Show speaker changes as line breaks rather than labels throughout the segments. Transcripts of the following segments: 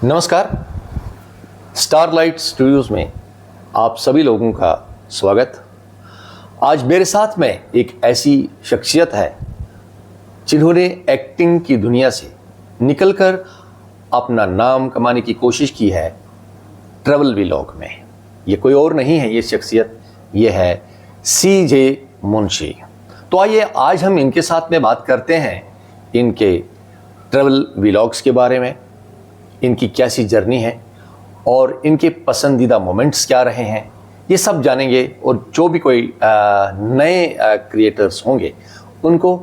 नमस्कार। Starlight studios में आप सभी लोगों का स्वागत। आज मेरे साथ में एक ऐसी शख्सियत है जिन्होंने एक्टिंग की दुनिया से निकलकर अपना नाम कमाने की कोशिश की है ट्रैवल व्लॉग में। ये कोई और नहीं है, ये शख्सियत ये है सीजे मुंशी। तो आइए आज हम इनके साथ में बात करते हैं इनके ट्रैवल व्लॉग्स के बारे में, इनकी कैसी जर्नी है और इनके पसंदीदा मोमेंट्स क्या रहे हैं, ये सब जानेंगे। और जो भी कोई नए क्रिएटर्स होंगे उनको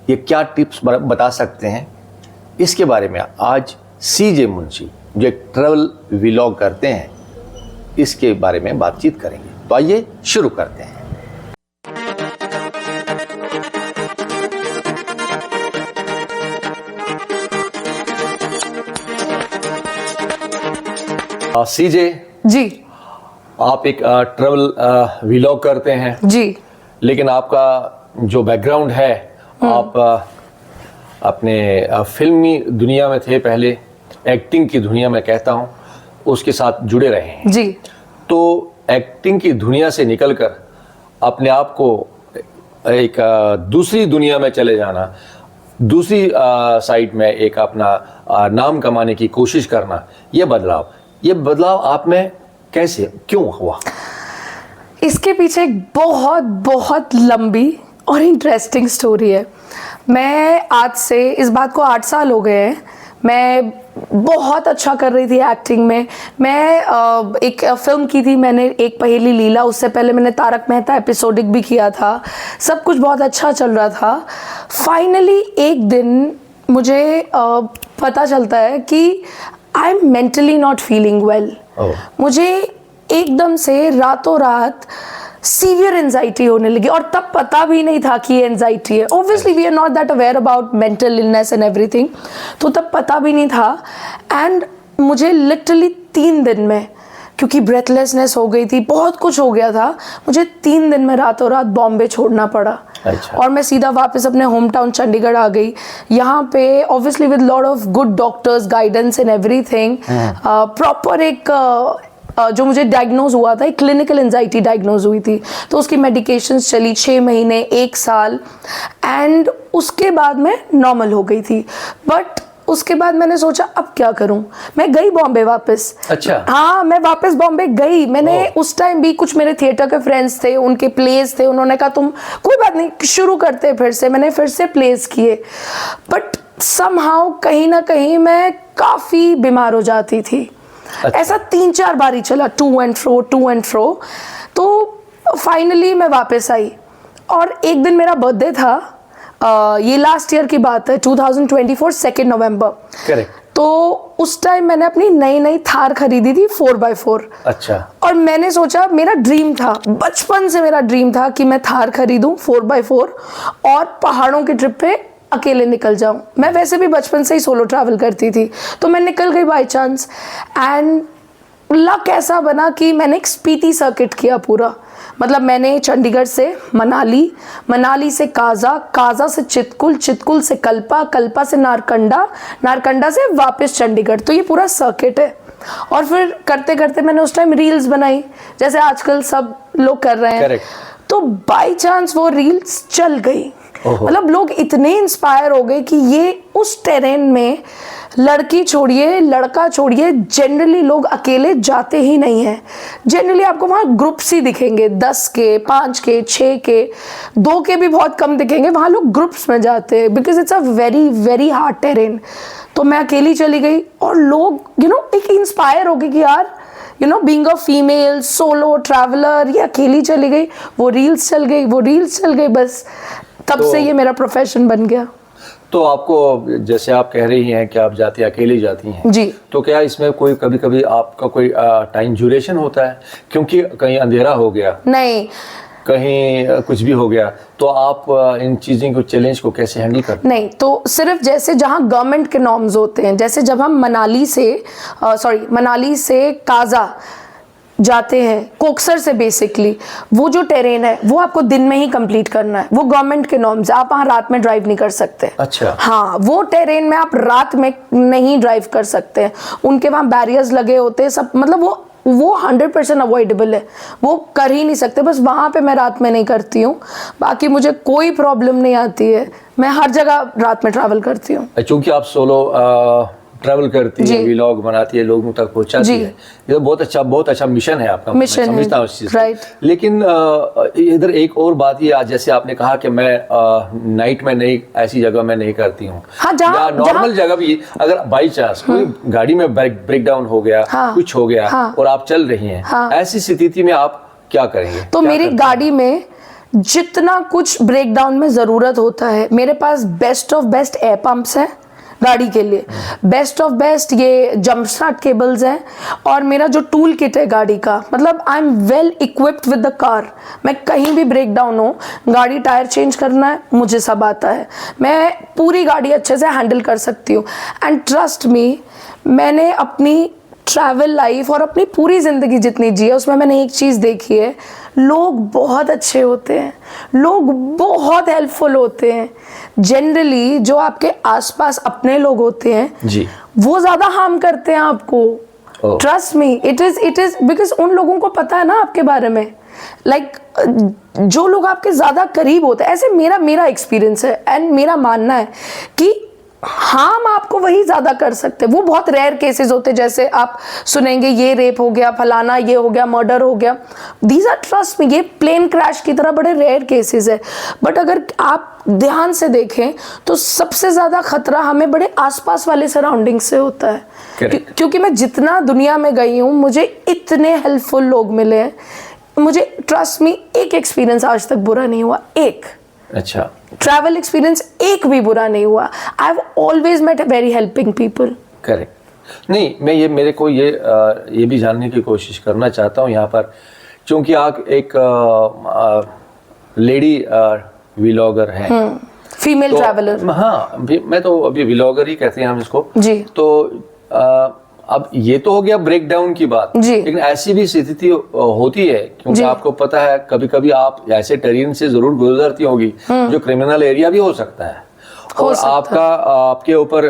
ये क्या टिप्स बता सकते हैं, इसके बारे में आज सीजे मुंशी जो एक ट्रैवल व्लॉग करते हैं इसके बारे में बातचीत करेंगे। तो आइए शुरू करते हैं। सीजे
जी,
आप एक ट्रैवल व्लॉग करते हैं
जी,
लेकिन आपका जो बैकग्राउंड है, आप अपने फिल्मी दुनिया में थे, पहले एक्टिंग की दुनिया में कहता हूँ उसके साथ जुड़े रहे हैं
जी।
तो एक्टिंग की दुनिया से निकलकर अपने आप को एक दूसरी दुनिया में चले जाना, दूसरी साइड में एक अपना नाम कमाने की कोशिश करना, ये बदलाव आप में कैसे क्यों हुआ?
इसके पीछे एक बहुत बहुत लंबी और इंटरेस्टिंग स्टोरी है। मैं आज से इस बात को 8 साल हो गए हैं। मैं बहुत अच्छा कर रही थी एक्टिंग में। मैं एक फिल्म की थी मैंने, एक पहेली लीला। उससे पहले मैंने तारक मेहता एपिसोडिक भी किया था। सब कुछ बहुत अच्छा चल रहा था। फाइनली एक दिन मुझे पता चलता है कि I am mentally not feeling well. मुझे एकदम से रातों रात सीवियर एंजाइटी होने लगी और तब पता भी नहीं था कि ये एंजाइटी है। Obviously we are not that aware about mental illness and everything, तो तब पता भी नहीं था। एंड मुझे लिटरली 3 दिन में, क्योंकि ब्रेथलेसनेस हो गई थी, बहुत कुछ हो गया था, मुझे 3 दिन में रातों रात बॉम्बे छोड़ना पड़ा।
अच्छा। और
और मैं सीधा वापस अपने होम टाउन चंडीगढ़ आ गई। यहाँ पे obviously with lot of good doctors, guidance and everything, proper एक जो मुझे डायग्नोज हुआ था, एक क्लिनिकल एंजाइटी डायग्नोज हुई थी। तो उसकी मेडिकेशंस चली 6 महीने, 1 साल, एंड उसके बाद मैं नॉर्मल हो गई थी। बट उसके बाद मैंने सोचा अब क्या करूं। मैं गई बॉम्बे वापस।
अच्छा।
हाँ, मैं वापस बॉम्बे गई। मैंने उस टाइम भी कुछ मेरे थिएटर के फ्रेंड्स थे, उनके प्लेस थे, उन्होंने कहा तुम कोई बात नहीं, शुरू करते फिर से। मैंने फिर से प्लेस किए, बट समहाउ कहीं ना कहीं मैं काफ़ी बीमार हो जाती थी। अच्छा। ऐसा 3-4 बार ही चला, टू एंड फ्रो। तो फाइनली मैं वापस आई और एक दिन मेरा बर्थडे था। ये लास्ट ईयर की बात है, 2024 2 नवंबर।
करेक्ट।
तो उस टाइम मैंने अपनी नई थार खरीदी थी 4x4।
अच्छा।
और मैंने सोचा, मेरा ड्रीम था, बचपन से मेरा ड्रीम था कि मैं थार खरीदूं 4x4 और पहाड़ों की ट्रिप पे अकेले निकल जाऊं। मैं वैसे भी बचपन से ही सोलो ट्रैवल करती थी, तो मैं निकल गई बाय चांस। एंड लक ऐसा बना कि मैंने एक स्पीति सर्किट किया पूरा। मतलब मैंने चंडीगढ़ से मनाली, मनाली से काजा, काजा से चितकुल, चितकुल से कल्पा, कल्पा से नारकंडा, नारकंडा से वापस चंडीगढ़। तो ये पूरा सर्किट है। और फिर करते करते मैंने उस टाइम रील्स बनाई, जैसे आजकल सब लोग कर रहे हैं।
Correct.
तो बाय चांस वो रील्स चल गई। मतलब लोग इतने इंस्पायर हो गए कि ये उस टेरेन में लड़की छोड़िए, लड़का छोड़िए, जनरली लोग अकेले जाते ही नहीं हैं। जनरली आपको वहाँ ग्रुप्स ही दिखेंगे, 10 के, 5 के, 6 के, 2 के भी बहुत कम दिखेंगे। वहाँ लोग ग्रुप्स में जाते हैं because it's a very very hard terrain. तो मैं अकेली चली गई और लोग एक इंस्पायर हो गए कि यार being a female solo traveller, ये अकेली चली गई, वो रील्स चल गई, बस तब से ये मेरा प्रोफेशन बन गया।
तो आपको, जैसे आप कह रही हैं कि आप अकेली जाती हैं
जी,
तो क्या इसमें कोई कभी आपका कोई टाइम ड्यूरेशन होता है? क्योंकि कहीं अंधेरा हो गया,
नहीं,
कहीं कुछ भी हो गया, तो आप इन चीज़ों को, चैलेंज को कैसे हैंडल करते हैं?
नहीं, तो सिर्फ जैसे जहाँ गवर्नमेंट के नॉर्म्स होते हैं, जैसे जब हम मनाली से काजा जाते हैं कोक्सर से, बेसिकली वो जो टेरेन है वो आपको दिन में ही कंप्लीट करना है, वो गवर्नमेंट के नॉर्म्स है, आप वहाँ रात में ड्राइव नहीं कर सकते।
अच्छा।
हाँ, वो टेरेन में आप रात में नहीं ड्राइव कर सकते हैं, उनके वहाँ बैरियर्स लगे होते हैं सब, मतलब वो 100% अवॉइडेबल है, वो कर ही नहीं सकते। बस वहाँ पे मैं रात में नहीं करती हूँ, बाकी मुझे कोई प्रॉब्लम नहीं आती है, मैं हर जगह रात में ट्रैवल करती हूँ।
चूंकि आप सोलो ट्रैवल करती है, व्लॉग बनाती है, लोगों तक पहुंचाती है, ये तो बहुत अच्छा मिशन है आपका, मैं समझता हूँ इस चीज को। लेकिन इधर एक और बात ये, जैसे आपने कहा कि मैं नाइट में नहीं, ऐसी जगह में नहीं करती हूँ,
हाँ,
या नॉर्मल जगह भी अगर बाई चांस कोई गाड़ी में ब्रेक डाउन हो गया, कुछ हो गया और आप चल रही हैं, ऐसी स्थिति में आप क्या करेंगे?
तो मेरी गाड़ी में जितना कुछ ब्रेक डाउन में जरूरत होता है, मेरे पास best of best air pumps है गाड़ी के लिए, बेस्ट ऑफ बेस्ट ये जंप स्टार्ट केबल्स हैं, और मेरा जो टूल किट है गाड़ी का, मतलब I am well equipped with the car. मैं कहीं भी ब्रेक डाउन हो, गाड़ी टायर चेंज करना है, मुझे सब आता है, मैं पूरी गाड़ी अच्छे से हैंडल कर सकती हूँ। एंड ट्रस्ट मी, मैंने अपनी ट्रैवल लाइफ और अपनी पूरी ज़िंदगी जितनी जी है उसमें मैंने एक चीज़ देखी है, लोग बहुत अच्छे होते हैं, लोग बहुत हेल्पफुल होते हैं। जनरली जो आपके आसपास अपने लोग होते हैं
जी,
वो ज़्यादा हार्म करते हैं आपको। Trust me, it is because उन लोगों को पता है ना आपके बारे में, लाइक जो लोग आपके ज़्यादा करीब होते हैं, ऐसे मेरा एक्सपीरियंस है एंड मेरा मानना है कि हार्म आपको वही ज्यादा कर सकते हैं। वो बहुत रेयर केसेस होते हैं, जैसे आप सुनेंगे ये रेप हो गया, फलाना ये हो गया, मर्डर हो गया, दीज आर, ट्रस्ट में, ये प्लेन क्रैश की तरह बड़े रेयर केसेस है। बट अगर आप ध्यान से देखें तो सबसे ज्यादा खतरा हमें बड़े आसपास वाले सराउंडिंग से होता है। क्योंकि मैं जितना दुनिया में गई हूँ, मुझे इतने हेल्पफुल लोग मिले हैं, मुझे ट्रस्ट में एक एक्सपीरियंस आज तक बुरा नहीं हुआ, एक
अच्छा
ट्रैवल एक्सपीरियंस एक भी बुरा नहीं हुआ। I have always met very helping people.
Correct. नहीं, मैं मेरे को ये भी जानने की कोशिश करना चाहता हूँ यहाँ पर, क्योंकि आप एक लेडी व्लॉगर हैं,
फीमेल ट्रैवलर।
हाँ, मैं तो अभी व्लॉगर ही कहते हैं हम इसको
जी।
तो अब ये तो हो गया ब्रेक डाउन की बात, लेकिन ऐसी भी स्थिति होती है, क्योंकि आपको पता है कभी कभी आप ऐसे टेरेन से जरूर गुजरती होगी जो क्रिमिनल एरिया भी हो सकता है, और आपके ऊपर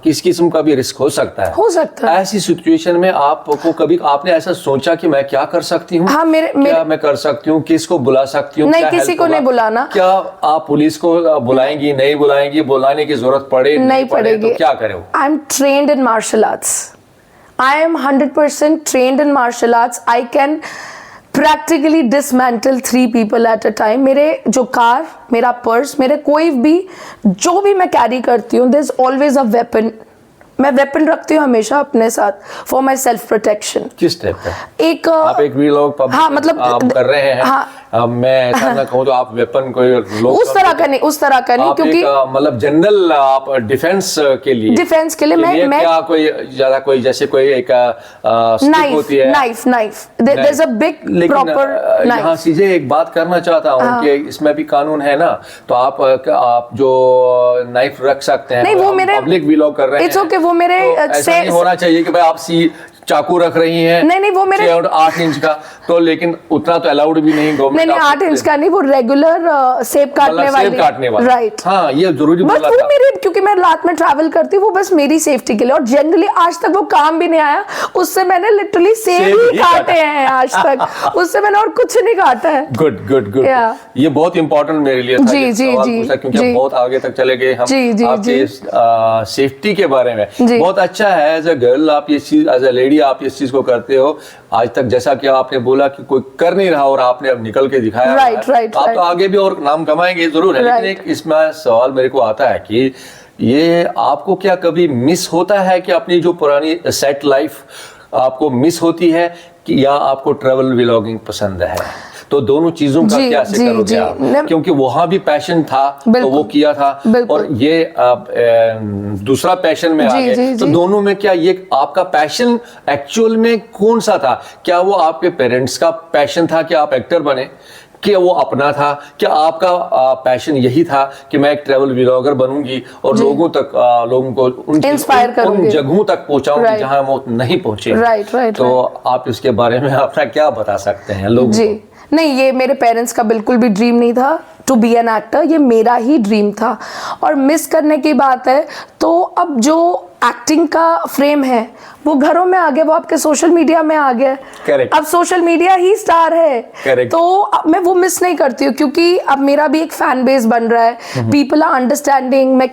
किस किस्म का भी रिस्क हो सकता है। ऐसी सिचुएशन में आपको कभी आपने ऐसा सोचा कि मैं क्या कर सकती हूँ?
हाँ,
क्या मैं कर सकती हूँ, किसको बुला सकती हूँ?
नहीं, किसी को नहीं बुलाना।
क्या आप पुलिस को बुलाएंगी, नहीं बुलाएंगी, बुलाने की जरूरत पड़े नहीं पड़ेगी, तो क्या करें?
I am trained in martial arts, I am 100% trained in martial arts. I can practically dismantle 3 people at a time. मेरे जो कार, मेरा पर्स, मेरे कोई भी जो भी मैं कैरी करती हूँ, there's always a weapon. मैं वेपन रखती हूँ हमेशा अपने साथ फॉर माई सेल्फ प्रोटेक्शन।
किस टाइप का?
आप
एक व्लॉग
हाँ, मतलब
आप कर रहे हैं। हाँ, मैं ऐसा ना कहूँ तो आप वेपन कोई
उस तरह का नहीं, क्योंकि
मतलब जनरल आप डिफेंस के लिए मैं क्या कोई जैसे कोई एक स्टिक होती है,
knife there is a big proper knife.
यहाँ सीधे एक बात करना चाहता हूँ कि इसमें भी कानून है ना, तो आप जो नाइफ रख सकते हैं।
नहीं, वो मेरे
पब्लिक व्लॉग कर रहे हैं,
वो मेरे
तो ऐसा नहीं होना चाहिए कि भाई आप चाकू रख रही हैं।
नहीं, वो मेरे
8 इंच का, तो लेकिन उतना तो अलाउड भी नहीं गवर्नमेंट।
नहीं, 8 इंच का नहीं, वो रेगुलर सेब काटने वाली, राइट।
हाँ, ये जरूरी बोला
था। क्योंकि मैं रात में ट्रैवल करती हूँ, वो बस मेरी सेफ्टी के लिए, और जनरली आज तक वो काम भी नहीं आया, उससे मैंने लिटरली सेब ही काटे हैं आज तक, उससे मैंने और कुछ नहीं काटा है।
गुड। ये बहुत इंपॉर्टेंट मेरे लिए था,
जी,
क्योंकि हम बहुत आगे तक चले गए हम आपके सेफ्टी के बारे में। बहुत अच्छा है, एज अ गर्ल आप ये चीज, एज अ लेडी आप इस चीज को करते हो आज तक, जैसा कि आपने बोला कि कोई कर नहीं रहा और आपने अब निकल के दिखाया।
राइट।
आप तो आगे भी और नाम कमाएंगे जरूर है, लेकिन एक इसमें सवाल मेरे को आता है कि ये आपको क्या कभी मिस होता है कि अपनी जो पुरानी सेट लाइफ आपको मिस होती है, कि या आपको ट्रैवल व्लॉगिंग पसंद है? तो दोनों चीजों का कैसे करोगे आप? क्योंकि वहां भी पैशन था तो वो किया था, और ये दूसरा पैशन में आ गए, तो दोनों में क्या ये आपका पैशन एक्चुअल में कौन सा था? क्या वो आपके पेरेंट्स का पैशन था कि आप एक्टर बने? क्या वो अपना था? क्या आपका पैशन यही था कि मैं एक ट्रैवल व्लॉगर बनूंगी और लोगों को
Inspire
उन
करूंगी।
जगहों तक पहुंचाऊंगी
Right.
जहां वो नहीं पहुंचे?
Right.
तो आप इसके बारे में अपना क्या बता सकते हैं लोगों
जी
को?
नहीं, ये मेरे पेरेंट्स का बिल्कुल भी ड्रीम नहीं था टू बी एन एक्टर, ये मेरा ही ड्रीम था। और मिस करने की बात है तो अब जो एक्टिंग का फ्रेम है वो घरों में आ गया, वो आपके सोशल मीडिया में आ गया।
Correct.
अब सोशल मीडिया ही स्टार है।
Correct.
तो अब मैं वो मिस नहीं करती हूँ क्योंकि अब मेरा भी एक फैन बेस बन रहा है, पीपल आर अंडरस्टैंडिंग। मैं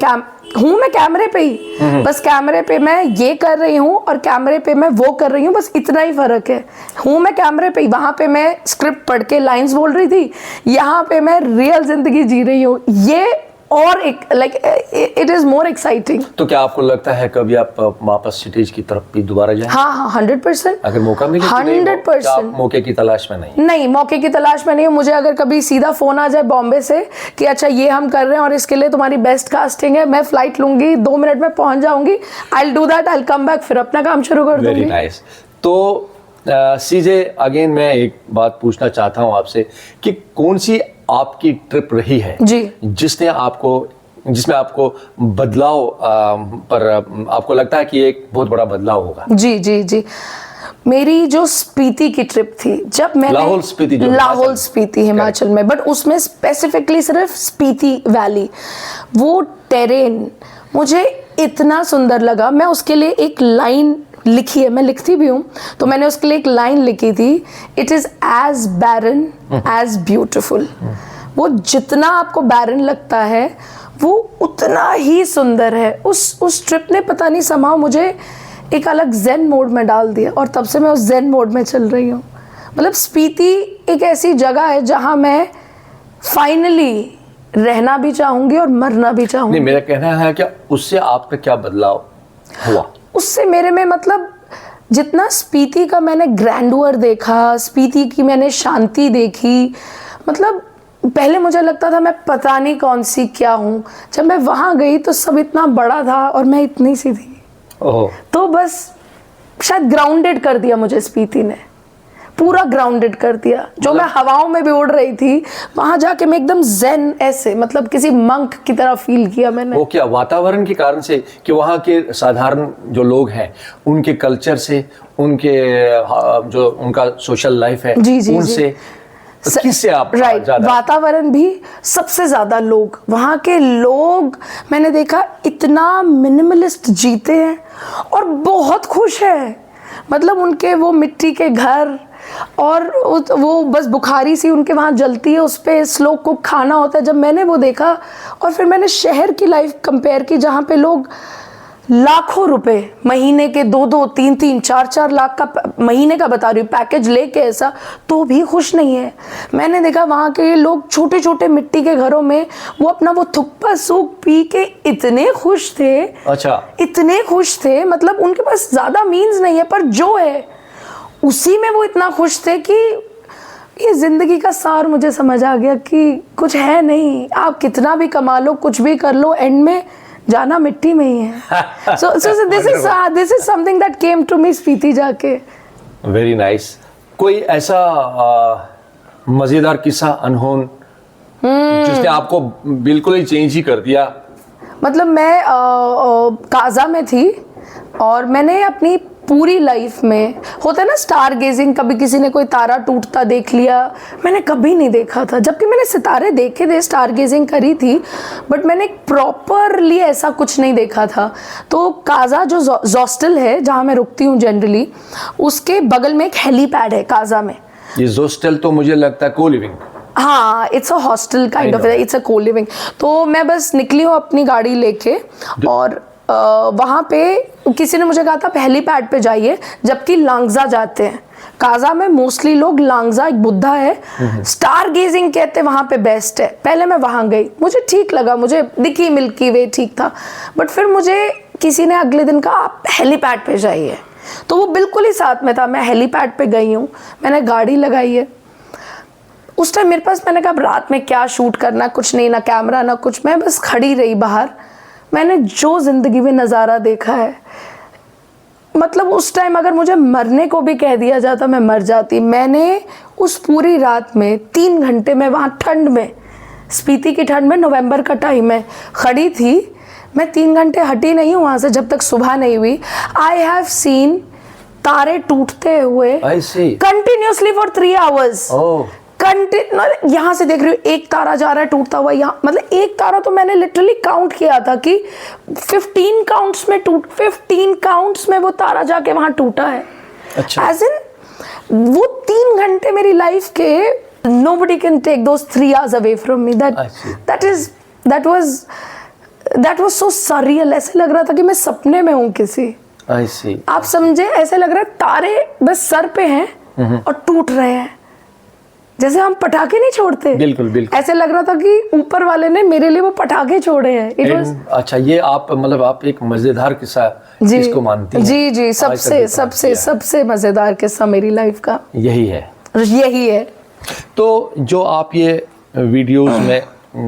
कैमरे पे ही, बस कैमरे पे मैं ये कर रही हूँ और कैमरे पे मैं वो कर रही हूँ, बस इतना ही फर्क है। मैं कैमरे पे ही, वहां पे मैं स्क्रिप्ट पढ़ के लाइंस बोल रही थी, यहाँ पे मैं रियल जिंदगी जी रही हूँ। ये और एक like it is more exciting.
तो क्या आपको लगता है कभी आप वापस स्टेज की तरफ भी दोबारा जाएं?
हाँ 100%।
अगर मौका मिले?
100%।
आप मौके की तलाश में नहीं?
नहीं, मौके की तलाश में नहीं हूँ। मुझे अगर कभी सीधा फोन आ जाए बॉम्बे से कि अच्छा ये हम कर रहे हैं और इसके लिए तुम्हारी बेस्ट कास्टिंग है, मैं फ्लाइट लूंगी, 2 मिनट में पहुंच जाऊंगी, I will do that, I will come back, फिर अपना काम शुरू कर दूंगी।
Very nice. तो सीजे अगेन मैं एक बात पूछना चाहता हूँ आपसे कि कौन सी आपकी ट्रिप रही है
जी
जिसमें आपको बदलाव पर आपको लगता है कि एक बहुत बड़ा बदलाव होगा?
जी मेरी जो स्पीति की ट्रिप थी, जब मैंने लाहौल स्पीति हिमाचल में, बट उसमें स्पेसिफिकली सिर्फ स्पीति वैली, वो टेरेन मुझे इतना सुंदर लगा। मैं उसके लिए एक लाइन लिखी है, मैं लिखती भी हूँ, तो मैंने उसके लिए एक लाइन लिखी थी, it is as barren as beautiful. वो जितना आपको बैरन लगता है वो उतना ही सुंदर है। उस ट्रिप ने पता नहीं समाव मुझे एक अलग जेन मोड में डाल दिया और तब से मैं उस जेन मोड में चल रही हूँ। मतलब स्पीति एक ऐसी जगह है जहाँ मैं फाइनली रहना भी चाहूंगी और मरना भी चाहूंगी।
नहीं, मेरा कहना है कि उससे आपका क्या बदलाव हुआ?
उससे मेरे में मतलब जितना स्पीति का मैंने ग्रैंडुअर देखा, स्पीति की मैंने शांति देखी, मतलब पहले मुझे लगता था मैं पता नहीं कौन सी क्या हूँ, जब मैं वहाँ गई तो सब इतना बड़ा था और मैं इतनी सी थी। तो बस शायद ग्राउंडेड कर दिया मुझे स्पीति ने, पूरा ग्राउंडेड कर दिया। जो मैं हवाओं में भी उड़ रही थी, वहां जाके मैं एकदम जेन, ऐसे मतलब किसी मंक की तरह फील किया मैंने।
वो क्या वातावरण के कारण से कि वहाँ के साधारण जो लोग हैं उनके कल्चर से, उनके जो उनका सोशल लाइफ है उनसे किससे आप
ज्यादा? वातावरण भी, सबसे ज्यादा लोग, वहाँ के लोग मैंने देखा इतना मिनिमलिस्ट जीते हैं और बहुत खुश है। मतलब उनके वो मिट्टी के घर और वो बस बुखारी सी उनके वहाँ जलती है, उस पर स्लो कुक खाना होता है। जब मैंने वो देखा और फिर मैंने शहर की लाइफ कंपेयर की जहाँ पे लोग लाखों रुपए महीने के 2-2, 3-3, 4-4 लाख का महीने का बता रही हूँ पैकेज लेके, ऐसा तो भी खुश नहीं है। मैंने देखा वहाँ के लोग छोटे छोटे मिट्टी के घरों में वो अपना वो थुप्पा सूप पी के इतने खुश थे।
अच्छा,
इतने खुश थे, मतलब उनके पास ज्यादा मीन्स नहीं है पर जो है उसी में वो इतना खुश थे कि ये जिंदगी का सार मुझे समझ आ गया कि कुछ है नहीं, आप कितना भी कमा लो, कुछ भी कर लो, एंड में जाना मिट्टी में ही है। so this is something that came to me Spiti जाके।
Very nice. कोई ऐसा मजेदार किस्सा अनहोन जिसने आपको बिल्कुल ही चेंज ही कर दिया?
मतलब मैं काजा में थी और मैंने अपनी पूरी लाइफ में, होता है ना स्टार गेजिंग, कभी किसी ने कोई तारा टूटता देख लिया, मैंने कभी नहीं देखा था। जबकि मैंने सितारे देखे थे, स्टार गेजिंग करी थी, बट मैंने प्रॉपरली ऐसा कुछ नहीं देखा था। तो काजा जो हॉस्टल है जहाँ मैं रुकती हूँ जनरली, उसके बगल में एक हेलीपैड है काजा में।
ये हॉस्टल तो मुझे लगता है को लिविंग।
हाँ, it's a hostel kind of, it's a को लिविंग। तो मैं बस निकली हूँ अपनी गाड़ी लेके और वहाँ पे किसी ने मुझे कहा था हेलीपैड पे जाइए, जबकि लांगजा जाते हैं। काजा में मोस्टली लोग लांगजा, एक बुद्धा है, स्टार गेजिंग कहते हैं, वहाँ पे बेस्ट है। पहले मैं वहाँ गई, मुझे ठीक लगा, मुझे दिखी मिल्की वे ठीक था, बट फिर मुझे किसी ने अगले दिन कहा आप हेलीपैड पे जाइए, तो वो बिल्कुल ही साथ में था। मैं हेलीपैड पे गई हूँ, मैंने गाड़ी लगाई है। उस टाइम मेरे पास, मैंने कहा रात में क्या शूट करना, कुछ नहीं, ना कैमरा ना कुछ, मैं बस खड़ी रही बाहर। मैंने जो जिंदगी में नज़ारा देखा है, मतलब उस टाइम अगर मुझे मरने को भी कह दिया जाता मैं मर जाती। मैंने उस पूरी रात में 3 घंटे में वहाँ ठंड में, स्पीति की ठंड में, नवंबर का टाइम है, खड़ी थी। मैं 3 घंटे हटी नहीं हूँ वहाँ से जब तक सुबह नहीं हुई। आई हैव सीन तारे टूटते हुए कंटिन्यूसली फॉर 3 आवर्स। यहाँ से देख रही हूँ एक तारा जा रहा है टूटता हुआ, यहाँ मतलब एक तारा तो मैंने लिटरली काउंट किया था कि 15 काउंट्स में वो तारा जाके वहाँ टूटा है।
अच्छा।
As in, वो 3 घंटे मेरी लाइफ के, nobody can take those 3 hours away from me. That was so surreal. ऐसे लग रहा था कि मैं सपने में हूँ किसी।
I see.
आप समझे, ऐसे लग रहा है तारे बस सर पे हैं और टूट रहे हैं, जैसे हम पटाखे नहीं छोड़ते।
बिल्कुल बिल्कुल।
ऐसे लग रहा था कि ऊपर वाले ने मेरे लिए वो पटाखे छोड़े हैं।
अच्छा, ये आप मतलब आप एक मजेदार किस्सा इसको मानती हैं?
जी, सबसे मजेदार किस्सा मेरी लाइफ का यही है।
तो जो आप ये वीडियोस में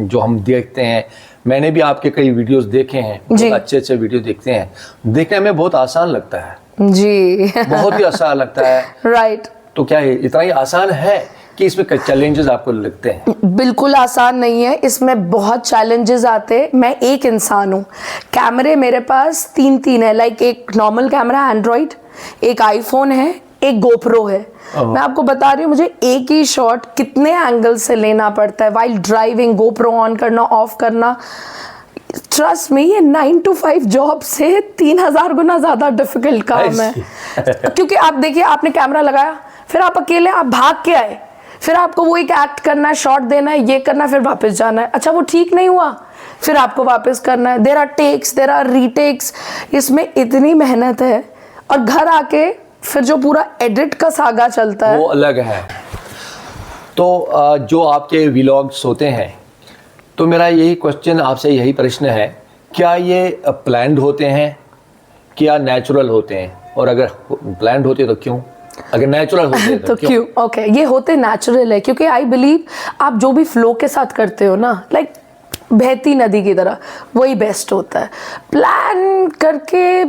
जो हम देखते हैं, मैंने भी आपके कई वीडियोस देखे हैं, बहुत अच्छे वीडियो देखते हैं, देखने में बहुत आसान लगता है जी। बहुत ही आसान लगता है।
राइट।
तो क्या है इतना ही आसान है कि इसमें चैलेंजेस आपको लगते हैं?
बिल्कुल आसान नहीं है, इसमें बहुत चैलेंजेस आते हैं। मैं एक इंसान हूँ, कैमरे मेरे पास 3 है, लाइक एक नॉर्मल कैमरा एंड्रॉइड, एक आईफोन है, एक गोप्रो है। मैं आपको बता रही हूँ, मुझे एक ही शॉट कितने एंगल से लेना पड़ता है वाइल ड्राइविंग, गोप्रो ऑन करना, ऑफ करना। ट्रस्ट मी, ये 9 to 5 जॉब से 3000 गुना ज्यादा डिफिकल्ट काम है। क्योंकि आप देखिए, आपने कैमरा लगाया, फिर आप अकेले आप भाग के आए, फिर आपको वो एक एक्ट करना है, शॉट देना है, ये करना है, फिर वापस जाना है। अच्छा, वो ठीक नहीं हुआ, फिर आपको वापस करना है। There are takes, there are retakes. इसमें इतनी मेहनत है, और घर आके फिर जो पूरा एडिट का सागा चलता है
वो अलग है। तो जो आपके व्लॉग्स होते हैं, तो मेरा यही क्वेश्चन आपसे, यही प्रश्न है, क्या ये प्लान्ड होते हैं क्या नेचुरल होते हैं? और अगर प्लान्ड होते तो क्यों? अगर नेचुरल होते
तो क्यों? ओके, ये होते नेचुरल है, क्योंकि आई बिलीव आप जो भी फ्लो के साथ करते हो ना, लाइक बहती नदी की तरह, वही बेस्ट होता है। प्लान करके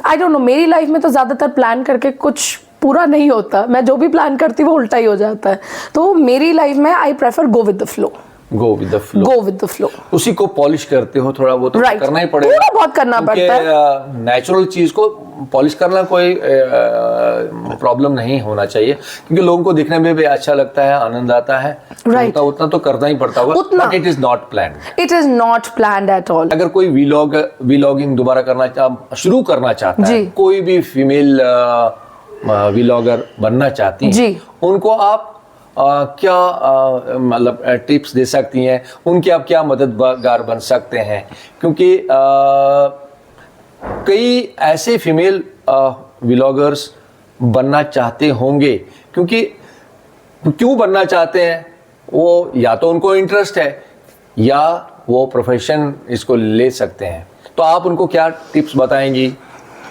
आई डोंट नो, मेरी लाइफ में तो ज़्यादातर प्लान करके कुछ पूरा नहीं होता। मैं जो भी प्लान करती हूँ वो उल्टा ही हो जाता है। तो मेरी लाइफ में I prefer go with the flow.
Go with the flow. उसी को पॉलिश करते हो थोड़ा, वो तो करना ही पड़ेगा,
पूरा बहुत करना पड़ता है।
नेचुरल चीज को पॉलिश करना कोई प्रॉब्लम नहीं होना चाहिए, क्योंकि लोगों को दिखने में भी अच्छा लगता है, आनंद आता है। उतना तो करना ही पड़ता होगा, but it is not planned.
It is not planned at all.
अगर कोई व्लॉगिंग दोबारा शुरू करना चाहता है, कोई भी फीमेल व्लॉगर बनना चाहती है, उनको आप क्या मतलब टिप्स दे सकती हैं? उनके आप क्या मददगार बन सकते हैं? क्योंकि कई ऐसे फीमेल व्लॉगर्स बनना चाहते होंगे, क्योंकि क्यों बनना चाहते हैं? वो या तो उनको इंटरेस्ट है, या वो प्रोफेशन इसको ले सकते हैं। तो आप उनको क्या टिप्स बताएंगी?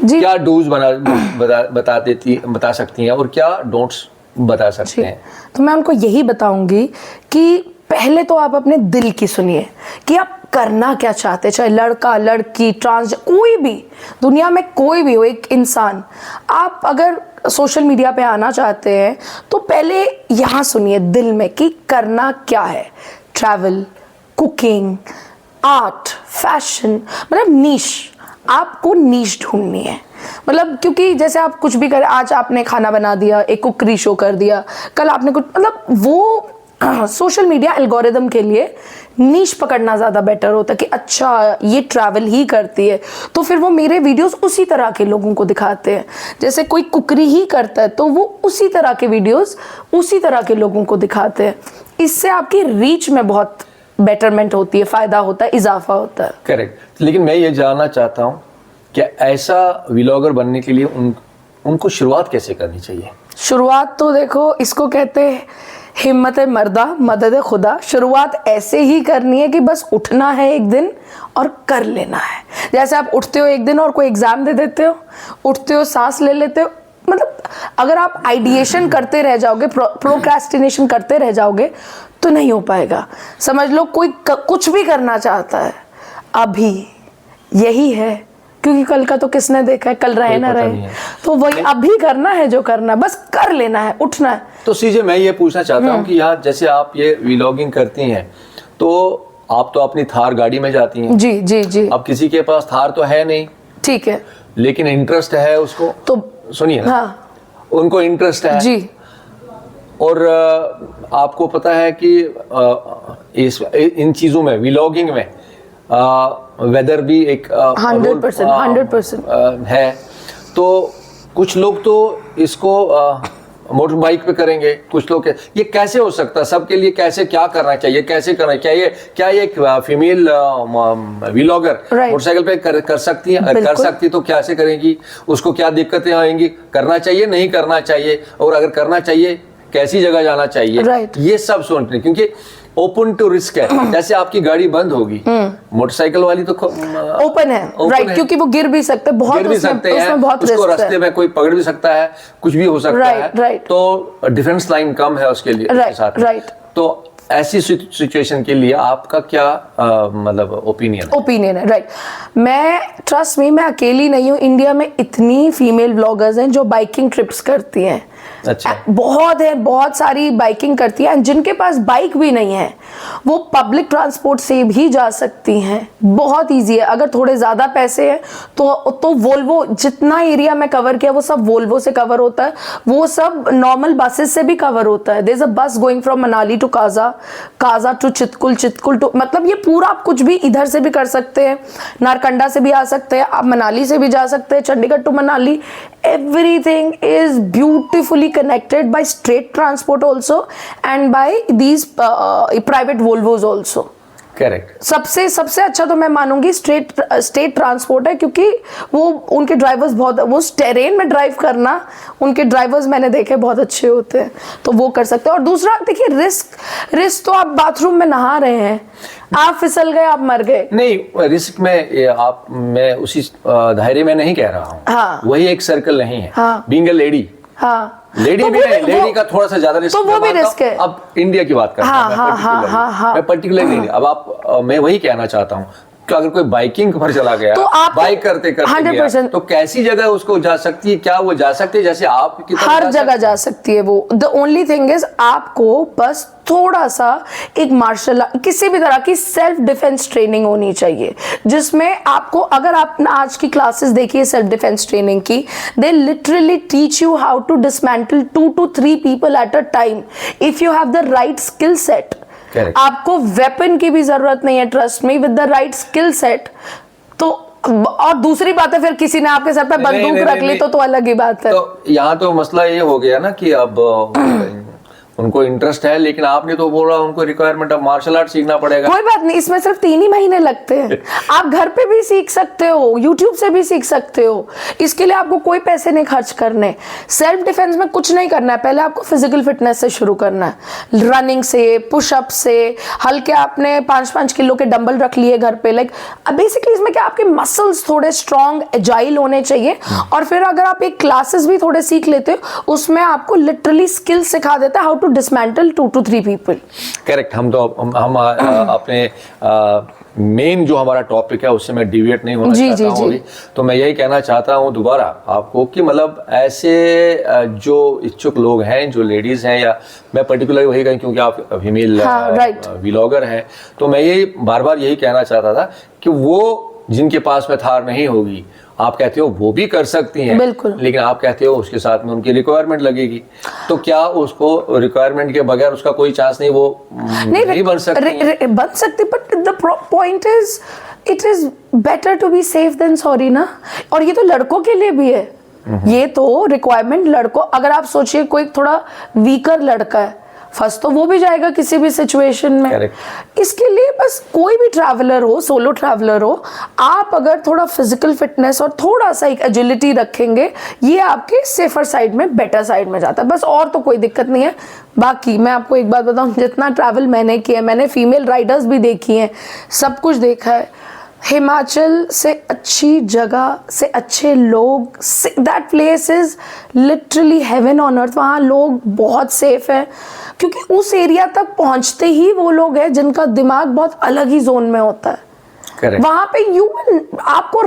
क्या डूज बता सकती हैं, और क्या डोंट्स बता सकते हैं?
तो मैं उनको यही बताऊंगी कि पहले तो आप अपने दिल की सुनिए कि आप करना क्या चाहते हैं। चाहे लड़का, लड़की, ट्रांस, कोई भी, दुनिया में कोई भी हो, एक इंसान, आप अगर सोशल मीडिया पे आना चाहते हैं तो पहले यहाँ सुनिए दिल में कि करना क्या है। ट्रैवल, कुकिंग, आर्ट, फैशन, मतलब नीश, आपको नीश ढूंढनी है। मतलब क्योंकि जैसे आप कुछ भी करें, आज आपने खाना बना दिया, एक कुकरी शो कर दिया, कल आपने कुछ, मतलब वो सोशल मीडिया एल्गोरिदम के लिए नीश पकड़ना ज़्यादा बेटर होता है कि अच्छा ये ट्रैवल ही करती है, तो फिर वो मेरे वीडियोस उसी तरह के लोगों को दिखाते हैं। जैसे कोई कुकरी ही करता है तो वो उसी तरह के वीडियोस उसी तरह के लोगों को दिखाते हैं। इससे आपकी रीच में बहुत बेटरमेंट होती है, फ़ायदा होता है, इजाफा होता है।
करेक्ट। लेकिन मैं ये जानना चाहता हूँ कि ऐसा व्लॉगर बनने के लिए उनको शुरुआत कैसे करनी चाहिए?
शुरुआत तो देखो, इसको कहते हैं हिम्मत मर्दा मदद खुदा। शुरुआत ऐसे ही करनी है कि बस उठना है एक दिन और कर लेना है। जैसे आप उठते हो एक दिन और कोई एग्जाम दे देते हो, उठते हो, सांस ले लेते हो, मतलब अगर आप आइडिएशन करते रह जाओगे, प्रोक्रेस्टिनेशन करते रह जाओगे तो नहीं हो पाएगा। समझ लो कोई कुछ भी करना चाहता है, अभी यही है क्योंकि कल का तो किसने देखा है, कल रहे ना
पता नहीं
रहे।
है।
तो वही अभी करना है जो करना है, बस कर लेना है, उठना है।
तो सीजे मैं ये पूछना चाहता हूँ कि यार जैसे आप ये व्लॉगिंग करती हैं तो आप तो अपनी थार गाड़ी में जाती हैं।
जी जी जी।
अब किसी के पास थार तो है नहीं,
ठीक है,
लेकिन इंटरेस्ट है उसको,
तो
सुनिए ना,
हाँ
उनको इंटरेस्ट है
जी
और आपको पता है कि इन चीज़ों में व्लॉगिंग में वेदर भी एक
100%
है। तो कुछ लोग तो इसको मोटर बाइक पे करेंगे, कुछ लोग ये कैसे हो सकता है सबके लिए? कैसे, क्या करना चाहिए, कैसे करना चाहिए? क्या ये फीमेल व्लॉगर
Right.
मोटरसाइकिल पे कर सकती है? अगर कर सकती तो कैसे करेंगी? उसको क्या दिक्कतें आएंगी? करना चाहिए, नहीं करना चाहिए? और अगर करना चाहिए कैसी जगह जाना चाहिए?
Right.
ये सब सोचते हैं क्योंकि ओपन टू रिस्क है। जैसे आपकी गाड़ी बंद होगी, मोटरसाइकिल वाली तो
ओपन है, राइट, क्योंकि वो गिर भी सकते हैं, बहुत
गिर भी सकते हैं,
उसमें बहुत
उसको
रिस्क
रास्ते
है।
में कोई पकड़ भी सकता है, कुछ भी हो सकता है।
राइट।
तो डिफेंस लाइन कम है उसके लिए, उसके साथ में।
राइट।
तो ऐसी सिचुएशन के लिए आपका क्या मतलब ओपिनियन
है? राइट। मैं ट्रस्ट मी, मैं अकेली नहीं हूँ, इंडिया में इतनी फीमेल ब्लॉगर्स हैं जो बाइकिंग ट्रिप्स करती हैं।
अच्छा,
बहुत है, बहुत सारी बाइकिंग करती है। जिनके पास बाइक भी नहीं है वो पब्लिक ट्रांसपोर्ट से भी जा सकती हैं, बहुत इजी है। अगर थोड़े ज़्यादा पैसे हैं तो वोल्वो, जितना एरिया में कवर किया वो सब वोल्वो से कवर होता है, वो सब नॉर्मल बसेस से भी कवर होता है। There is a bus going from Manali to Kaza to Chitkul, Chitkul to, मतलब ये पूरा आप कुछ भी इधर से भी कर सकते हैं, नारकंडा से भी आ सकते हैं, आप मनाली से भी जा सकते हैं, Chandigarh to Manali. Everything is beautifully connected by straight transport also and by these private Volvos also.
Correct.
सबसे अच्छा तो मैं मानूंगी स्टेट ट्रांसपोर्ट है, क्योंकि वो उनके ड्राइवर्स बहुत, वो टेरेन में ड्राइव करना, उनके ड्राइवर्स मैंने देखे बहुत अच्छे होते हैं, तो वो कर सकते हैं। और दूसरा देखिए, रिस्क तो आप बाथरूम में नहा रहे हैं, आप फिसल गए, आप मर गए।
नहीं, रिस्क में मैं उसी दायरे में नहीं कह रहा हूँ।
हाँ।
वही एक सर्कल नहीं है।
हाँ।
बीइंग अ लेडी,
हाँ,
लेडी
तो
भी नहीं, लेडी का थोड़ा सा ज्यादा रिस्क,
तो वो भी रिस्क है।
अब इंडिया की बात कर रहा हूं, मैं पर्टिकुलर नहीं। अब मैं वही कहना चाहता हूं कि अगर कोई बाइकिंग पर चला गया, तो बाइक करते करते
100%
तो कैसी जगह उसको जा सकती है? क्या वो जा सकती है जैसे आप की तरह?
हर जगह जा सकती है वो। द ओनली थिंग इज आपको बस थोड़ा सा एक मार्शल, किसी भी तरह की सेल्फ डिफेंस ट्रेनिंग होनी चाहिए, जिसमें आपको, अगर आप आज की क्लासेस देखिए सेल्फ डिफेंस ट्रेनिंग की, they literally teach you how to dismantle 2 to 3 people at a time if you have the right skill set. आपको वेपन की भी जरूरत नहीं है, trust me, with the right skill set. तो और दूसरी बात है, फिर किसी ने आपके सर पे बंदूक रख ली तो अलग ही बात है।
तो यहाँ तो मसला ये हो गया ना कि अब उनको इंटरेस्ट है, लेकिन आपने तो बोला उनको रिक्वायरमेंट ऑफ मार्शल आर्ट सीखना पड़ेगा।
कोई बात नहीं, इसमें सिर्फ 3 ही महीने लगते हैं। आप घर पे भी सीख सकते हो, यूट्यूब से भी सीख सकते हो, इसके लिए आपको कोई पैसे नहीं खर्च करने। सेल्फ डिफेंस में कुछ नहीं करना है, पहले आपको फिजिकल फिटनेस से शुरू करना है, रनिंग से, पुशअप से, हल्के आपने 5-5 किलो के डंबल रख लिए घर पे। लाइक बेसिकली इसमें क्या, आपके मसल्स थोड़े स्ट्रॉन्ग, एजाइल होने चाहिए। और फिर अगर आप एक क्लासेस भी थोड़े सीख लेते हो, उसमें आपको लिटरली स्किल सिखा देता है how to dismantle 2 to 3 people.
Correct. हम अपने मेन जो हमारा टॉपिक है उससे मैं डिविएट नहीं होना चाहता हूँ अभी। तो मैं यही कहना चाहता हूँ दोबारा आपको कि मतलब ऐसे जो इच्छुक लोग हैं, जो लेडीज हैं, या मैं पर्टिकुलर वही कहूँ क्योंकि आप फीमेल व्लॉगर हैं, तो मैं यही बार बार यही कहना चाहता था कि वो जिनके पास में थार नहीं होगी, आप कहते हो वो भी कर सकती हैं,
बिल्कुल,
लेकिन आप कहते हो उसके साथ में उनकी रिक्वायरमेंट लगेगी, तो क्या उसको रिक्वायरमेंट के बगैर उसका कोई चांस नहीं, वो नहीं बन सकती?
बन सकती, but the point is it is better to be safe than sorry ना। और ये तो लड़कों के लिए भी है, ये तो रिक्वायरमेंट लड़कों, अगर आप सोचिए कोई थोड़ा वीकर लड़का है, फंस तो वो भी जाएगा किसी भी सिचुएशन में।
Correct.
इसके लिए बस कोई भी ट्रैवलर हो, सोलो ट्रैवलर हो, आप अगर थोड़ा फिजिकल फिटनेस और थोड़ा सा एक एजिलिटी रखेंगे, ये आपके सेफर साइड में, बेटर साइड में जाता है बस, और तो कोई दिक्कत नहीं है। बाकी मैं आपको एक बात बताऊं, जितना ट्रैवल मैंने किया, मैंने फीमेल राइडर्स भी देखी हैं, सब कुछ देखा है। हिमाचल से अच्छी जगह से अच्छे लोग, that place is literally heaven on earth. वहाँ लोग बहुत सेफ है, क्योंकि उस एरिया तक पहुँचते ही वो लोग हैं जिनका दिमाग बहुत अलग ही जोन में होता है।
Correct.
वहां पे आपको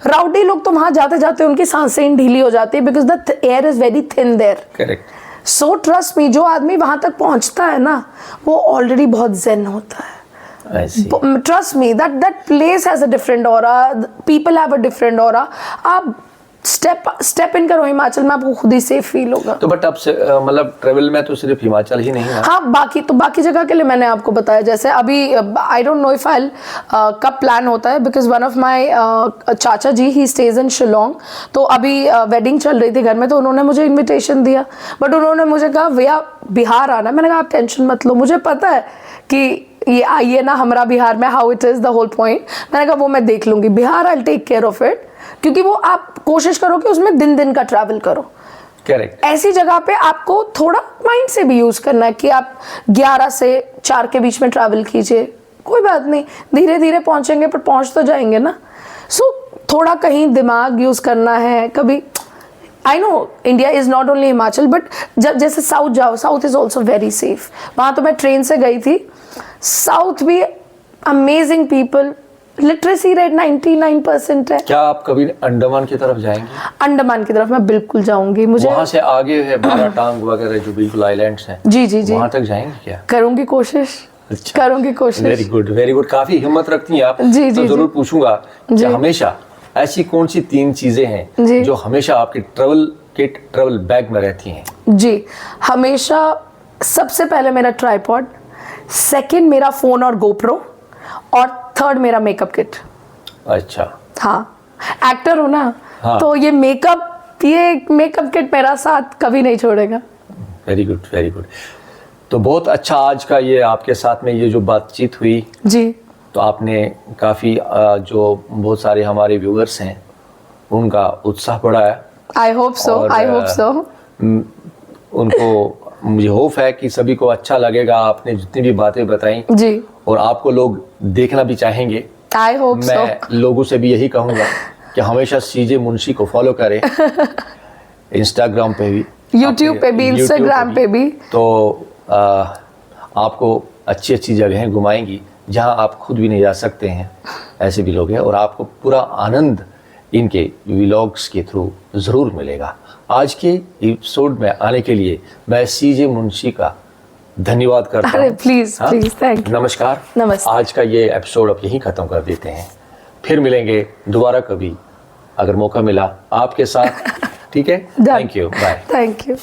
राउडी लोग तो वहां जाते जाते उनकी सांसें ढीली हो जाती है, because the air is very thin there.
Correct.
So trust me, जो आदमी वहां तक पहुंचता है ना, वो ऑलरेडी बहुत zen होता है.
I see.
Trust me, that place has a different aura. People have a different aura. आप स्टेप इन करो हिमाचल में, आपको खुद ही सेफ फील होगा.
तो बट अब मतलब ट्रेवल में तो सिर्फ हिमाचल ही नहीं है.
हाँ, बाकी जगह के लिए मैंने आपको बताया. जैसे अभी I don't know if I कब प्लान होता है, बिकॉज वन ऑफ माई चाचा जी ही स्टेज इन शिलोंग. तो अभी वेडिंग चल रही थी घर में, तो उन्होंने मुझे इन्विटेशन दिया, बट उन्होंने मुझे कहा भैया बिहार आना. मैंने कहा आप टेंशन मत लो, मुझे पता है कि ये आइए ना हमारा बिहार में, how it is the whole point. मैंने कहा वो मैं देख लूंगी, Bihar I take care of it. क्योंकि वो आप कोशिश करो कि उसमें दिन का ट्रैवल करो.
करेक्ट.
ऐसी जगह पे आपको थोड़ा माइंड से भी यूज करना है कि आप 11 से 4 के बीच में ट्रैवल कीजिए, कोई बात नहीं, धीरे धीरे पहुंचेंगे पर पहुंच तो जाएंगे ना. सो थोड़ा कहीं दिमाग यूज करना है. कभी I know India is not only Himachal, but जब जैसे साउथ जाओ, south is also very safe. वहां तो मैं ट्रेन से गई थी. साउथ भी अमेजिंग पीपल, लिटरेसी रेट 99% है.
क्या आप कभी अंडमान की तरफ जाएंगे?
अंडमान की तरफ मैं बिल्कुल जाऊंगी. मुझे
वहाँ से आगे है बाराटांग वगैरह जो बिल्कुल आइलैंड्स हैं.
जी
वहाँ तक जाएंगे क्या?
करूंगी कोशिश.
अच्छा.
करूंगी कोशिश.
Very good, very good. काफी हिम्मत रखती हैं आप.
जी,
तो
जी,
जरूर
जी.
पूछूंगा कि हमेशा ऐसी कौन सी 3 चीजें हैं जो हमेशा आपके ट्रेवल बैग में रहती हैं?
जी, हमेशा सबसे पहले मेरा ट्राइपॉड, सेकंड मेरा फोन और गोप्रो, और थर्ड मेरा मेकअप किट.
अच्छा.
हाँ, एक्टर हो ना.
हाँ.
तो ये मेकअप किट मेरा साथ कभी नहीं छोड़ेगा.
Very good, very good. तो बहुत अच्छा आज का ये आपके साथ में ये जो बातचीत हुई
जी.
तो आपने काफ़ी जो बहुत सारे हमारे व्यूअर्स हैं उनका उत्साह बढ़ाया.
I hope so.
उनको मुझे होप है कि सभी को अच्छा लगेगा आपने जितनी भी बातें बताई
जी,
और आपको लोग देखना भी चाहेंगे.
I hope so.
मैं लोगों से भी यही कहूँगा कि हमेशा सीजे मुंशी को फॉलो करें. इंस्टाग्राम पे भी,
यूट्यूब पे भी, इंस्टाग्राम पे भी.
तो आपको अच्छी अच्छी जगहें घुमाएंगी जहां आप खुद भी नहीं जा सकते हैं. ऐसे भी लोग हैं और आपको पूरा आनंद इनके व्लॉग्स के थ्रू ज़रूर मिलेगा. आज के एपिसोड में आने के लिए मैं सीजे मुंशी का धन्यवाद करता हूँ.
अरे प्लीज थैंक यू.
नमस्कार.
नमस्ते.
आज का ये एपिसोड अब यहीं ख़त्म कर देते हैं. फिर मिलेंगे दोबारा कभी अगर मौका मिला आपके साथ. ठीक है. Thank you. Bye.
Thank you.